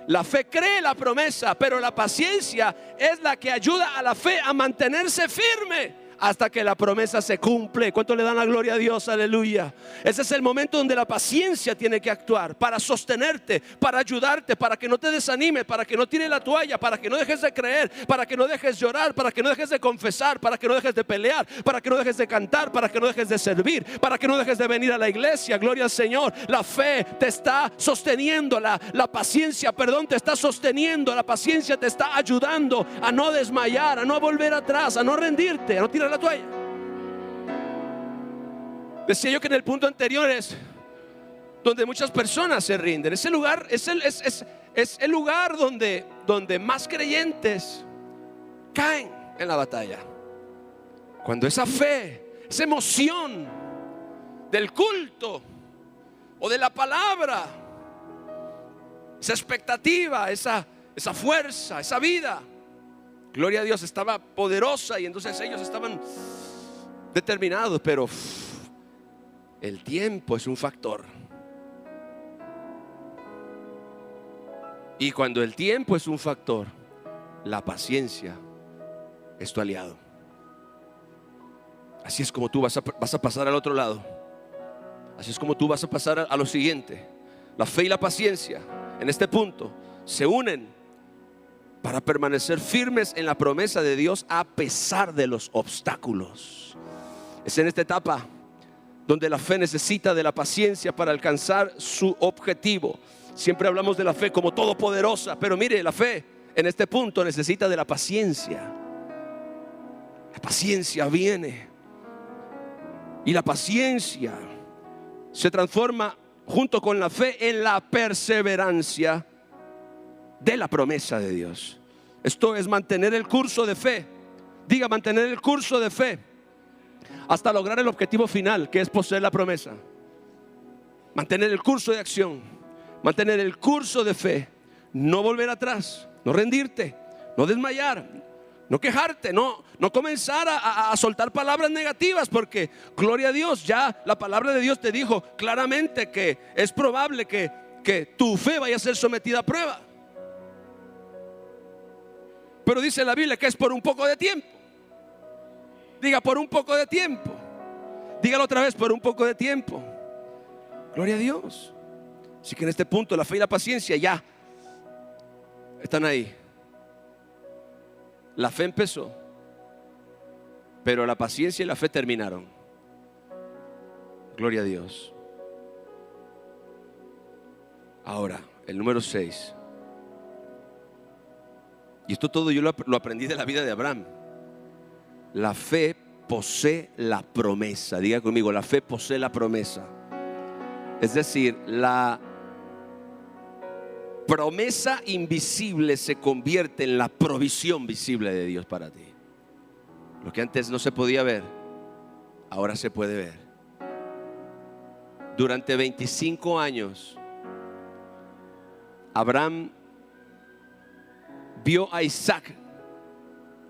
La fe cree la promesa, pero la paciencia es la que ayuda a la fe a mantenerse firme hasta que la promesa se cumple. ¿Cuánto le dan la gloria a Dios? Aleluya. Ese es el momento donde la paciencia tiene que actuar para sostenerte, para ayudarte, para que no te desanime, para que no tires la toalla, para que no dejes de creer, para que no dejes de orar, para que no dejes de confesar, para que no dejes de pelear, para que no dejes de cantar, para que no dejes de servir, para que no dejes de venir a la iglesia. Gloria al Señor. La fe te está sosteniendo, la paciencia, te está sosteniendo. La paciencia te está ayudando a no desmayar, a no volver atrás, a no rendirte, a no tirar la toalla. Decía yo que en el punto anterior es donde muchas personas se rinden. Ese lugar es el lugar donde más creyentes caen en la batalla. Cuando esa fe, esa emoción del culto o de la palabra, esa expectativa, esa fuerza, esa vida, gloria a Dios, estaba poderosa, y entonces ellos estaban determinados. Pero el tiempo es un factor. Y cuando el tiempo es un factor, la paciencia es tu aliado. Así es como tú vas a pasar al otro lado. Así es como tú vas a pasar a lo siguiente. La fe y la paciencia en este punto se unen para permanecer firmes en la promesa de Dios a pesar de los obstáculos. Es en esta etapa donde la fe necesita de la paciencia para alcanzar su objetivo. Siempre hablamos de la fe como todopoderosa, pero mire, la fe en este punto necesita de la paciencia. La paciencia viene, y la paciencia se transforma junto con la fe en la perseverancia de la promesa de Dios. Esto es mantener el curso de fe. Diga: mantener el curso de fe hasta lograr el objetivo final, que es poseer la promesa. Mantener el curso de acción, mantener el curso de fe, no volver atrás, no rendirte, no desmayar, no quejarte, no comenzar a soltar palabras negativas, porque gloria a Dios, ya la palabra de Dios te dijo claramente que es probable que tu fe vaya a ser sometida a prueba. Pero dice la Biblia que es por un poco de tiempo. Diga: por un poco de tiempo. Dígalo otra vez: por un poco de tiempo. Gloria a Dios. Así que en este punto la fe y la paciencia ya están ahí. La fe empezó, pero la paciencia y la fe terminaron. Gloria a Dios. Ahora, el número 6. Y esto todo yo lo aprendí de la vida de Abraham. La fe posee la promesa. Diga conmigo: la fe posee la promesa. Es decir, la promesa invisible se convierte en la provisión visible de Dios para ti. Lo que antes no se podía ver, ahora se puede ver. Durante 25 años, Abraham vio a Isaac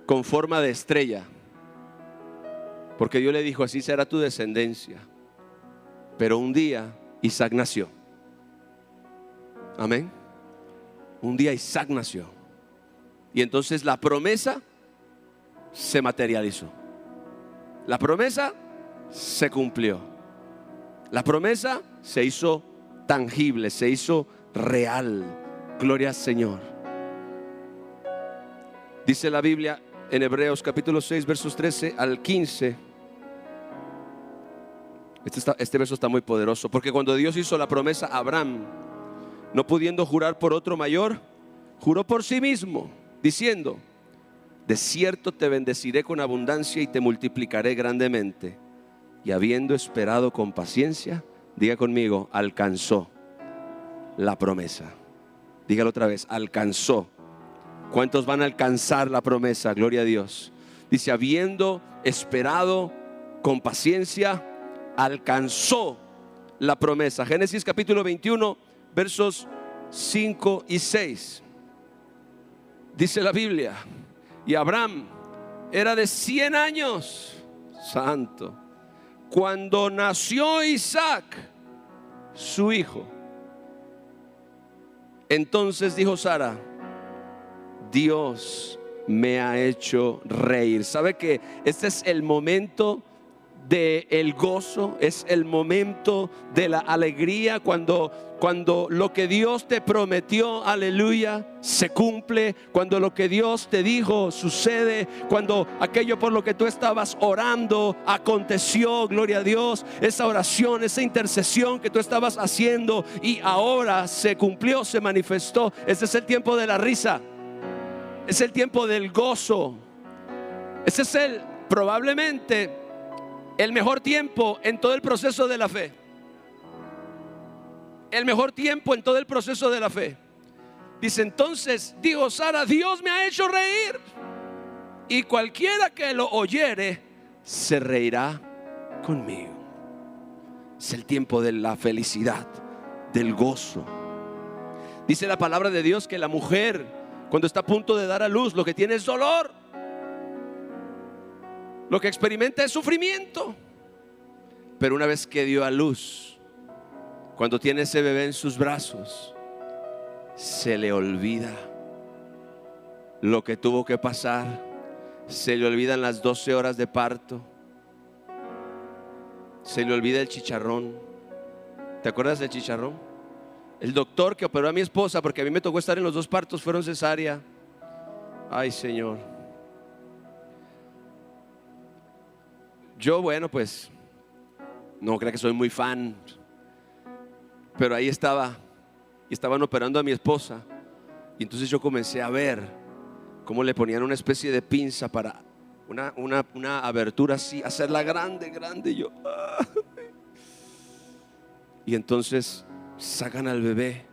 con forma de estrella, porque Dios le dijo: así será tu descendencia. Pero un día Isaac nació. Amén. Un día Isaac nació, y entonces la promesa se materializó. La promesa se cumplió. La promesa se hizo tangible, se hizo real. Gloria al Señor. Dice la Biblia en Hebreos capítulo 6 versos 13 al 15. Este verso está muy poderoso, porque cuando Dios hizo la promesa a Abraham, no pudiendo jurar por otro mayor, juró por sí mismo, diciendo: de cierto te bendeciré con abundancia y te multiplicaré grandemente. Y habiendo esperado con paciencia, diga conmigo, alcanzó la promesa. Dígalo otra vez, alcanzó. ¿Cuántos van a alcanzar la promesa? Gloria a Dios. Dice, habiendo esperado con paciencia, alcanzó la promesa. Génesis capítulo 21, versos 5 y 6. Dice la Biblia: y Abraham era de 100 años, santo, cuando nació Isaac, su hijo. Entonces dijo Sara: Dios me ha hecho reír. ¿Sabe que este es el momento del gozo? Es el momento de la alegría cuando lo que Dios te prometió, aleluya, se cumple. Cuando lo que Dios te dijo sucede. Cuando aquello por lo que tú estabas orando aconteció, gloria a Dios. Esa oración, esa intercesión que tú estabas haciendo y ahora se cumplió, se manifestó. Ese es el tiempo de la risa. Es el tiempo del gozo. Ese es probablemente el mejor tiempo en todo el proceso de la fe. El mejor tiempo en todo el proceso de la fe. Dice, entonces dijo Sara: Dios me ha hecho reír, y cualquiera que lo oyere se reirá conmigo. Es el tiempo de la felicidad, del gozo. Dice la palabra de Dios que la mujer, cuando está a punto de dar a luz, lo que tiene es dolor, lo que experimenta es sufrimiento. Pero una vez que dio a luz, cuando tiene ese bebé en sus brazos, se le olvida lo que tuvo que pasar. Se le olvidan las 12 horas de parto. Se le olvida el chicharrón. ¿Te acuerdas del chicharrón? El doctor que operó a mi esposa, porque a mí me tocó estar en los 2 partos, fueron cesárea. Ay, Señor. Yo, bueno, pues no crea que soy muy fan, pero ahí estaba, y estaban operando a mi esposa. Y entonces yo comencé a ver cómo le ponían una especie de pinza para una abertura así, hacerla grande, grande. Y yo, y entonces sacan al bebé,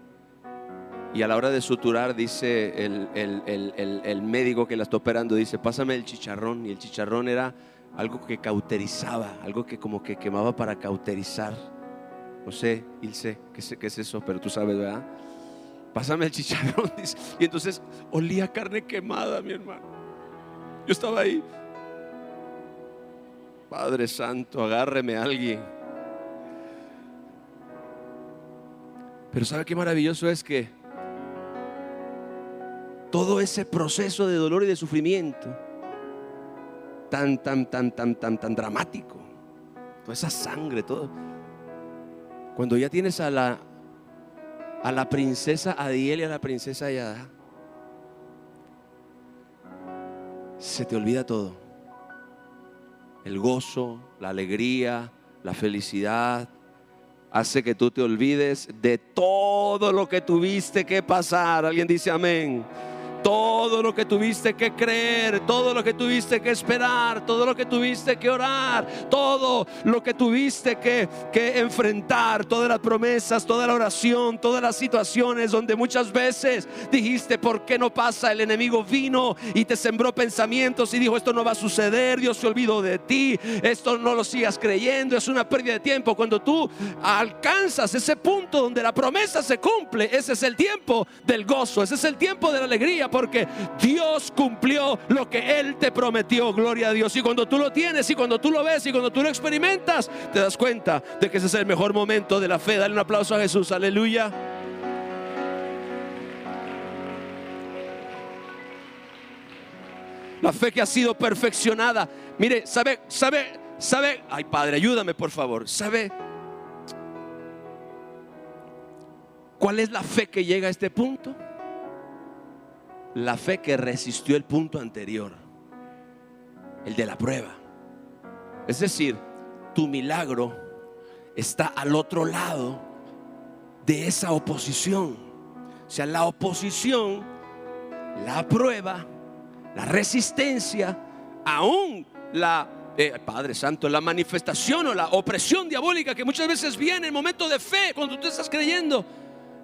y a la hora de suturar, dice el médico que la está operando, dice: pásame el chicharrón. Y el chicharrón era algo que cauterizaba, algo que como que quemaba para cauterizar. No sé, Ilse, ¿qué es eso? Pero tú sabes, ¿verdad? Pásame el chicharrón, dice. Y entonces olía carne quemada, mi hermano. Yo estaba ahí. Padre Santo, agárreme a alguien. Pero ¿sabe qué maravilloso es? Que todo ese proceso de dolor y de sufrimiento tan dramático, toda esa sangre, todo, cuando ya tienes a la princesa Adiel y a la princesa Yada, se te olvida todo. El gozo, la alegría, la felicidad hace que tú te olvides de todo lo que tuviste que pasar. Alguien dice amén. Todo lo que tuviste que creer, todo lo que tuviste que esperar, todo lo que tuviste que orar, todo lo que tuviste que enfrentar, todas las promesas, toda la oración, todas las situaciones donde muchas veces dijiste: ¿por qué no pasa? El enemigo vino y te sembró pensamientos y dijo: esto no va a suceder, Dios se olvidó de ti, esto no lo sigas creyendo, es una pérdida de tiempo. Cuando tú alcanzas ese punto donde la promesa se cumple, ese es el tiempo del gozo, ese es el tiempo de la alegría, porque Dios cumplió lo que Él te prometió. Gloria a Dios. Y cuando tú lo tienes, y cuando tú lo ves, y cuando tú lo experimentas, te das cuenta de que ese es el mejor momento de la fe. Dale un aplauso a Jesús, aleluya. La fe que ha sido perfeccionada. Mire, sabe, ay Padre, ayúdame por favor. ¿Sabe cuál es la fe que llega a este punto? La fe que resistió el punto anterior, el de la prueba. Es decir, tu milagro está al otro lado de esa oposición. O sea, la oposición la prueba, la resistencia, aún Padre Santo, la manifestación o la opresión diabólica que muchas veces viene en momento de fe, cuando tú estás creyendo,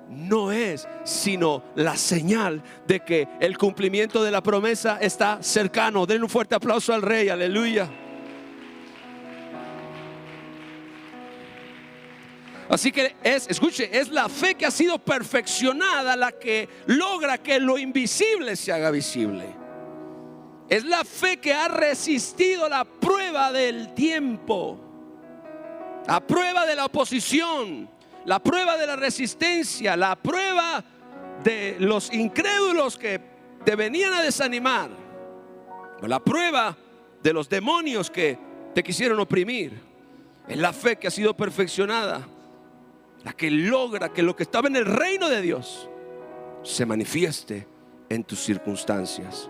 no es sino la señal de que el cumplimiento de la promesa está cercano. Den un fuerte aplauso al Rey, aleluya. Así que escuche, es la fe que ha sido perfeccionada la que logra que lo invisible se haga visible. Es la fe que ha resistido la prueba del tiempo, la prueba de la oposición, la prueba de la resistencia, la prueba de los incrédulos que te venían a desanimar, la prueba de los demonios que te quisieron oprimir. Es la fe que ha sido perfeccionada, la que logra que lo que estaba en el reino de Dios se manifieste en tus circunstancias.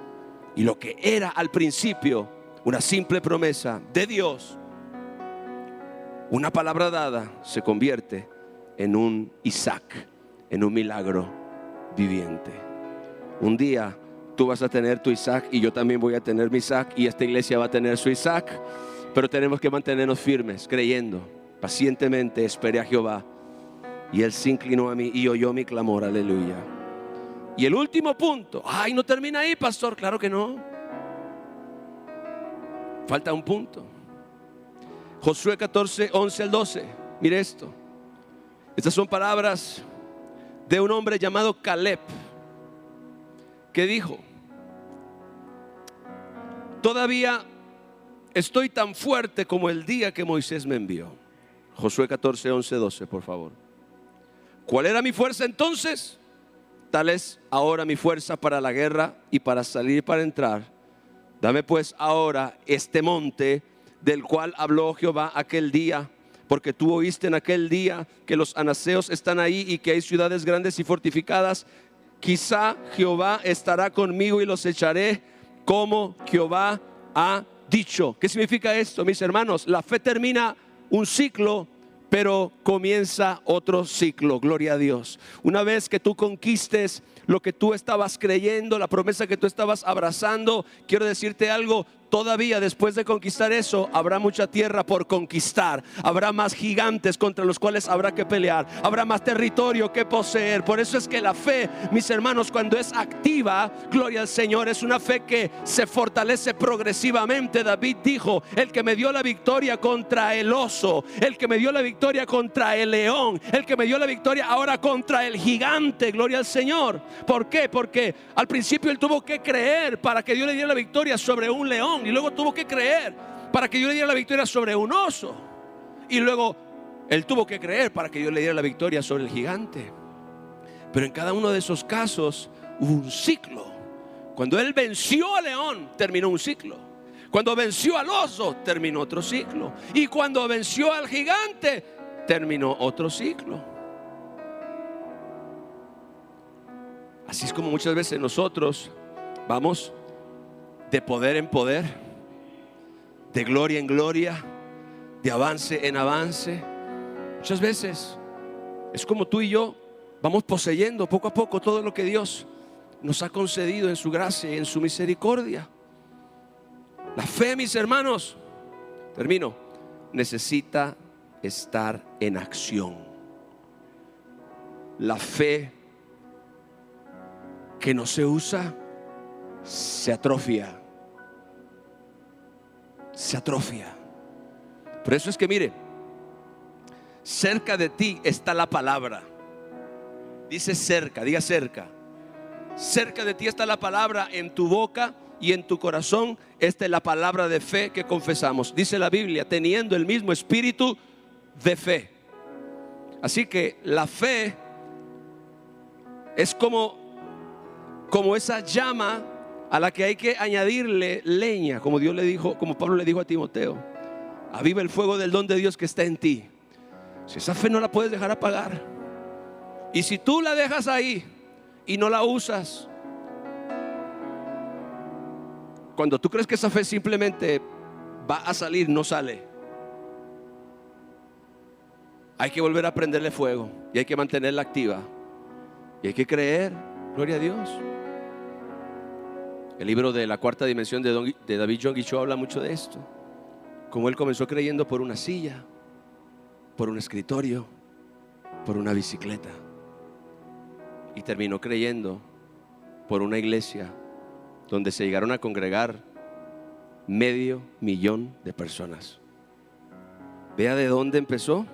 Y lo que era al principio una simple promesa de Dios, una palabra dada, se convierte en un Isaac, en un milagro viviente. Un día tú vas a tener tu Isaac y yo también voy a tener mi Isaac, y esta iglesia va a tener su Isaac. Pero tenemos que mantenernos firmes, creyendo. Pacientemente esperé a Jehová y Él se inclinó a mí y oyó mi clamor, aleluya. Y el último punto, no termina ahí, pastor. Claro que no, falta un punto. Josué 14, 11 al 12. Mire esto. Estas son palabras de un hombre llamado Caleb, que dijo: todavía estoy tan fuerte como el día que Moisés me envió. Josué 14, 11, 12, por favor. ¿Cuál era mi fuerza entonces? Tal es ahora mi fuerza para la guerra y para salir y para entrar. Dame pues ahora este monte del cual habló Jehová aquel día, porque tú oíste en aquel día que los anaseos están ahí y que hay ciudades grandes y fortificadas. Quizá Jehová estará conmigo y los echaré como Jehová ha dicho. ¿Qué significa esto, mis hermanos? La fe termina un ciclo, pero comienza otro ciclo. Gloria a Dios. Una vez que tú conquistes lo que tú estabas creyendo, la promesa que tú estabas abrazando, quiero decirte algo: todavía después de conquistar eso, habrá mucha tierra por conquistar. Habrá más gigantes contra los cuales habrá que pelear. Habrá más territorio que poseer. Por eso es que la fe, mis hermanos, cuando es activa, gloria al Señor, es una fe que se fortalece progresivamente. David dijo: el que me dio la victoria contra el oso, el que me dio la victoria contra el león, el que me dio la victoria ahora contra el gigante. Gloria al Señor. ¿Por qué? Porque al principio él tuvo que creer para que Dios le diera la victoria sobre un león, y luego tuvo que creer para que Dios le diera la victoria sobre un oso, y luego él tuvo que creer para que Dios le diera la victoria sobre el gigante. Pero en cada uno de esos casos hubo un ciclo. Cuando él venció al león, terminó un ciclo. Cuando venció al oso, terminó otro ciclo. Y cuando venció al gigante, terminó otro ciclo. Así es como muchas veces nosotros vamos de poder en poder, de gloria en gloria, de avance en avance. Muchas veces es como tú y yo vamos poseyendo poco a poco todo lo que Dios nos ha concedido en su gracia y en su misericordia. La fe, mis hermanos, termino, necesita estar en acción. La fe que no se usa se atrofia. Se atrofia. Por eso es que mire, cerca de ti está la palabra. Dice cerca, diga cerca. Cerca de ti está la palabra, en tu boca y en tu corazón. Esta es la palabra de fe que confesamos. Dice la Biblia, teniendo el mismo espíritu de fe. Así que la fe es como esa llama a la que hay que añadirle leña, como Dios le dijo, como Pablo le dijo a Timoteo: aviva el fuego del don de Dios que está en ti. Si esa fe no la puedes dejar apagar, y si tú la dejas ahí y no la usas, cuando tú crees que esa fe simplemente va a salir, no sale. Hay que volver a prenderle fuego y hay que mantenerla activa y hay que creer. Gloria a Dios. El libro de La Cuarta Dimensión de David Yonggi Cho habla mucho de esto. Como él comenzó creyendo por una silla, por un escritorio, por una bicicleta, y terminó creyendo por una iglesia donde se llegaron a congregar 500,000 de personas. Vea de dónde empezó,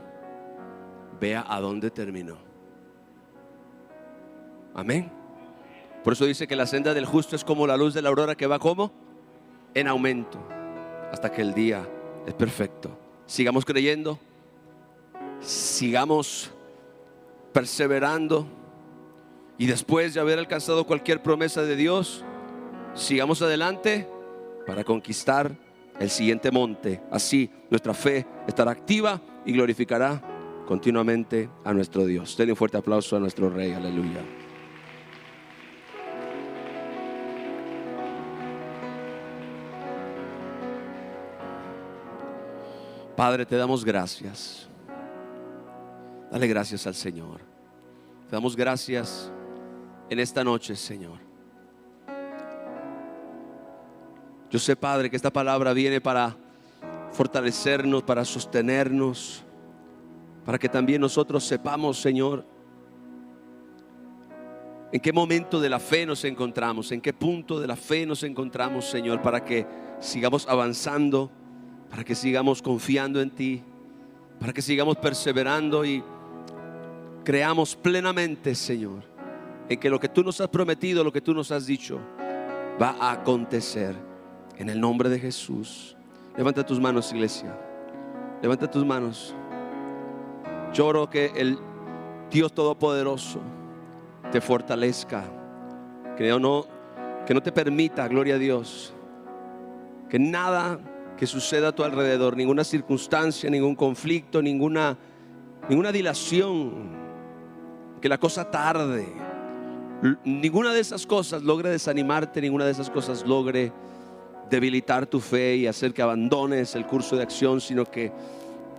vea a dónde terminó. Amén. Por eso dice que la senda del justo es como la luz de la aurora que va como en aumento hasta que el día es perfecto. Sigamos creyendo, sigamos perseverando, y después de haber alcanzado cualquier promesa de Dios, sigamos adelante para conquistar el siguiente monte. Así nuestra fe estará activa y glorificará continuamente a nuestro Dios. Denle un fuerte aplauso a nuestro Rey. Aleluya. Padre, te damos gracias. Dale gracias al Señor. Te damos gracias en esta noche, Señor. Yo sé, Padre, que esta palabra viene para fortalecernos, para sostenernos, para que también nosotros sepamos, Señor, en qué momento de la fe nos encontramos, en qué punto de la fe nos encontramos, Señor, para que sigamos avanzando, para que sigamos confiando en ti, para que sigamos perseverando y creamos plenamente, Señor, en que lo que tú nos has prometido, lo que tú nos has dicho, va a acontecer. En el nombre de Jesús. Levanta tus manos, iglesia. Levanta tus manos. Yo oro que el Dios Todopoderoso te fortalezca, que no te permita, gloria a Dios, que nada que suceda a tu alrededor, ninguna circunstancia, ningún conflicto, ninguna dilación, que la cosa tarde, ninguna de esas cosas logre desanimarte, ninguna de esas cosas logre debilitar tu fe y hacer que abandones el curso de acción, sino que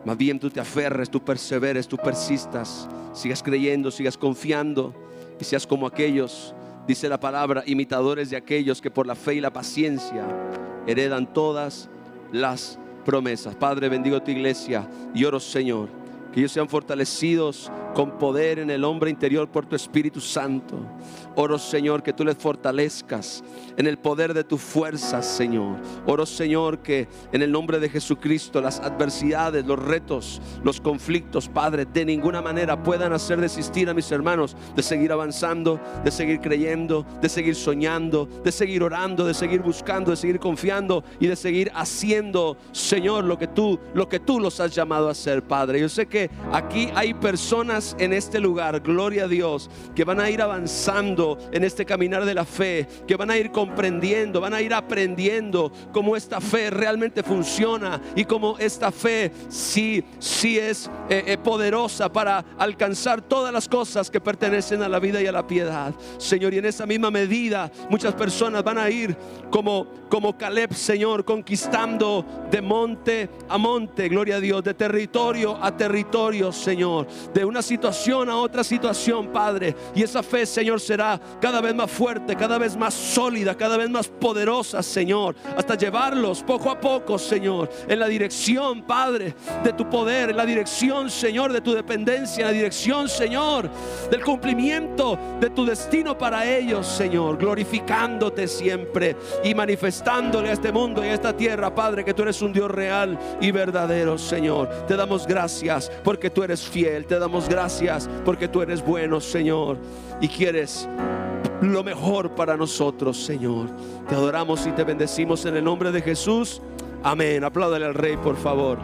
más bien tú te aferres, tú perseveres, tú persistas, sigas creyendo, sigas confiando y seas como aquellos, dice la palabra, imitadores de aquellos que por la fe y la paciencia heredan todas las promesas. Padre, bendigo tu iglesia y oro, Señor, que ellos sean fortalecidos con poder en el hombre interior por tu Espíritu Santo. Oro, Señor, que tú les fortalezcas en el poder de tu fuerza, Señor. Oro, Señor, que en el nombre de Jesucristo las adversidades, los retos, los conflictos, Padre, de ninguna manera puedan hacer desistir a mis hermanos de seguir avanzando, de seguir creyendo, de seguir soñando, de seguir orando, de seguir buscando, de seguir confiando y de seguir haciendo, Señor, lo que tú los has llamado a hacer, Padre. Yo sé que aquí hay personas en este lugar, gloria a Dios, que van a ir avanzando en este caminar de la fe, que van a ir comprendiendo, van a ir aprendiendo cómo esta fe realmente funciona y cómo esta fe sí es poderosa para alcanzar todas las cosas que pertenecen a la vida y a la piedad, Señor. Y en esa misma medida muchas personas van a ir como Caleb, Señor, conquistando de monte a monte, gloria a Dios, de territorio a territorio, Señor, de una situación a otra situación, Padre. Y esa fe, Señor, será cada vez más fuerte, cada vez más sólida, cada vez más poderosa, Señor, hasta llevarlos poco a poco, Señor, en la dirección, Padre, de tu poder, en la dirección, Señor, de tu dependencia, en la dirección, Señor, del cumplimiento de tu destino para ellos, Señor, glorificándote siempre y manifestándole a este mundo y a esta tierra, Padre, que tú eres un Dios real y verdadero, Señor. Te damos gracias porque tú eres fiel, te damos gracias porque tú eres bueno, Señor, y quieres lo mejor para nosotros, Señor. Te adoramos y te bendecimos en el nombre de Jesús. Amén. Apláudale al Rey, por favor.